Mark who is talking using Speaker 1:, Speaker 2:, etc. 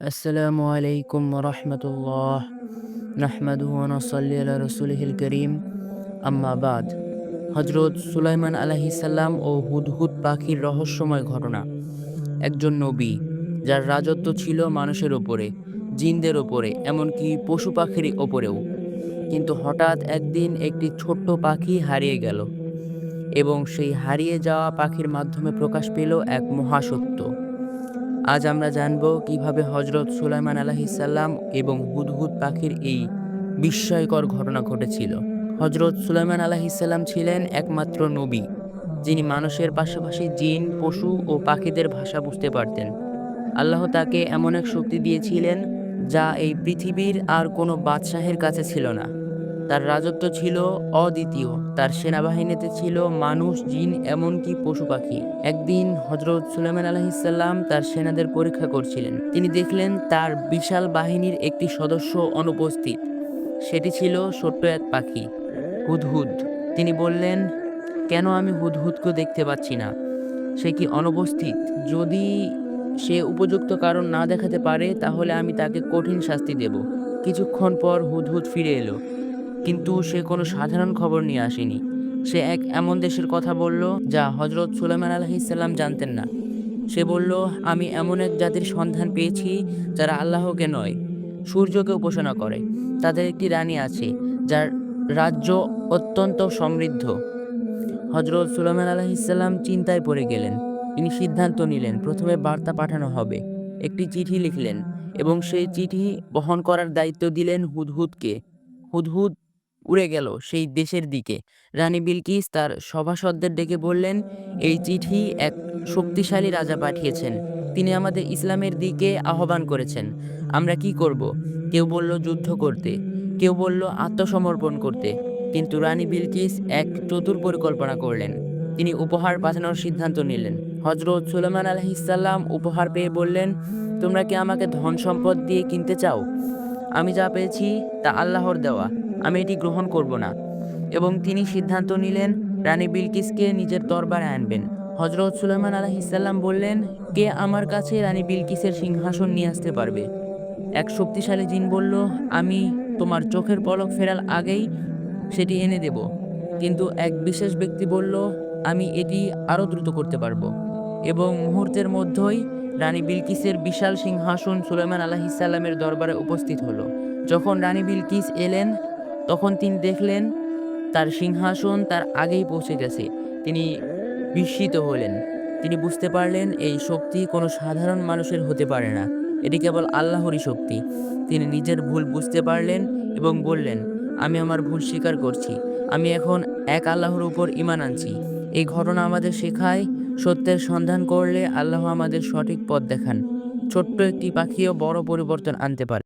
Speaker 1: আসসালামু আলাইকুম রহমতুল্লাহ নাহমাদুহু ওয়া নুসাল্লি আলা রাসূলিহিল কারীম আম্মা বাদ। হযরত সুলাইমান আলাইহিস সালাম ও হুদহুদ পাখির রহস্যময় ঘটনা। একজন নবী যার রাজত্ব ছিল মানুষের ওপরে, জিনদের ওপরে, এমনকি পশু পাখির ওপরেও। কিন্তু হঠাৎ একদিন একটি ছোট্ট পাখি হারিয়ে গেল এবং সেই হারিয়ে যাওয়া পাখির মাধ্যমে প্রকাশ পেল এক মহাসত্য। আজ আমরা জানব কিভাবে হজরত সুলাইমান আলাইহিসসালাম এবং হুদহুদ পাখির এই বিস্ময়কর ঘটনা ঘটেছিল। হজরত সুলাইমান আলাইহিসসালাম ছিলেন একমাত্র নবী যিনি মানুষের পাশাপাশি জিন, পশু ও পাখিদের ভাষা বুঝতে পারতেন। আল্লাহ তাকে এমন এক শক্তি দিয়েছিলেন যা এই পৃথিবীর আর কোনো বাদশাহের কাছে ছিল না। তার রাজত্ব ছিল অদ্বিতীয়। তার সেনাবাহিনীতে ছিল মানুষ, জিন, এমনকি পশু পাখি। একদিন হজরত সুলাইমান আলাইহিসসালাম তার সেনাদের পরীক্ষা করছিলেন। তিনি দেখলেন তার বিশাল বাহিনীর একটি সদস্য অনুপস্থিত। সেটি ছিল ছোট্ট এক পাখি, হুদহুদ। তিনি বললেন, কেন আমি হুদহুদকে দেখতে পাচ্ছি না? সে কি অনুপস্থিত? যদি সে উপযুক্ত কারণ না দেখাতে পারে তাহলে আমি তাকে কঠিন শাস্তি দেব। কিছুক্ষণ পর হুদহুদ ফিরে এলো, কিন্তু সে কোনো সাধারণ খবর নিয়ে আসেনি। সে এক এমন দেশের কথা বলল যা হজরত সুলাইমান আলাইহিসসালাম জানতেন না। সে বলল, আমি এমন এক জাতির সন্ধান পেয়েছি যারা আল্লাহকে নয়, সূর্যকে উপাসনা করে। তাদের একটি রানী আছে যার রাজ্য অত্যন্ত সমৃদ্ধ। হজরত সুলাইমান আলাইহিসসালাম চিন্তায় পড়ে গেলেন। তিনি সিদ্ধান্ত নিলেন প্রথমে বার্তা পাঠানো হবে। একটি চিঠি লিখলেন এবং সেই চিঠি বহন করার দায়িত্ব দিলেন হুদহুদকে। হুদহুদ উড়ে গেল সেই দেশের দিকে। রানী বিলকিস তার সভাসদদের ডেকে বললেন, এই চিঠি এক শক্তিশালী রাজা পাঠিয়েছেন। তিনি আমাদের ইসলামের দিকে আহ্বান করেছেন। আমরা কি করব? কেউ বলল যুদ্ধ করতে, কেউ বলল আত্মসমর্পণ করতে। কিন্তু রানী বিলকিস এক চতুর পরিকল্পনা করলেন। তিনি উপহার পাঠানোর সিদ্ধান্ত নিলেন। হজরত সুলাইমান আলাইহিসসালাম উপহার পেয়ে বললেন, তোমরা কি আমাকে ধন সম্পদ দিয়ে কিনতে চাও? আমি যা পেয়েছি তা আল্লাহর দেওয়া, আমি এটি গ্রহণ করব না। এবং তিনি সিদ্ধান্ত নিলেন রানী বিলকিসকে নিজের দরবারে আনবেন। হজরত সুলাইমান আলাইহিসসালাম বললেন, কে আমার কাছে রানী বিলকিসের সিংহাসন নিয়ে আসতে পারবে? এক শক্তিশালী জিন বলল, আমি তোমার চোখের পলক ফেরার আগেই সেটি এনে দেব। কিন্তু এক বিশেষ ব্যক্তি বলল, আমি এটি আরও দ্রুত করতে পারবো। এবং মুহূর্তের মধ্যেই রানী বিলকিসের বিশাল সিংহাসন সুলাইমান আলাইহিসসালামের দরবারে উপস্থিত হলো। যখন রানী বিলকিস এলেন তখন তিনি দেখলেন তার সিংহাসন তার আগেই পৌঁছে গেছে। তিনি বিস্মিত হলেন। তিনি বুঝতে পারলেন এই শক্তি কোনো সাধারণ মানুষের হতে পারে না। এটি কেবল আল্লাহরই শক্তি। তিনি নিজের ভুল বুঝতে পারলেন এবং বললেন, আমি আমার ভুল স্বীকার করছি। আমি এখন এক আল্লাহর উপর ঈমান আনছি। এই ঘটনা আমাদের শেখায়, সত্যের সন্ধান করলে আল্লাহ আমাদের সঠিক পথ দেখান। ছোট্ট একটি পাখিও বড় পরিবর্তন আনতে পারে।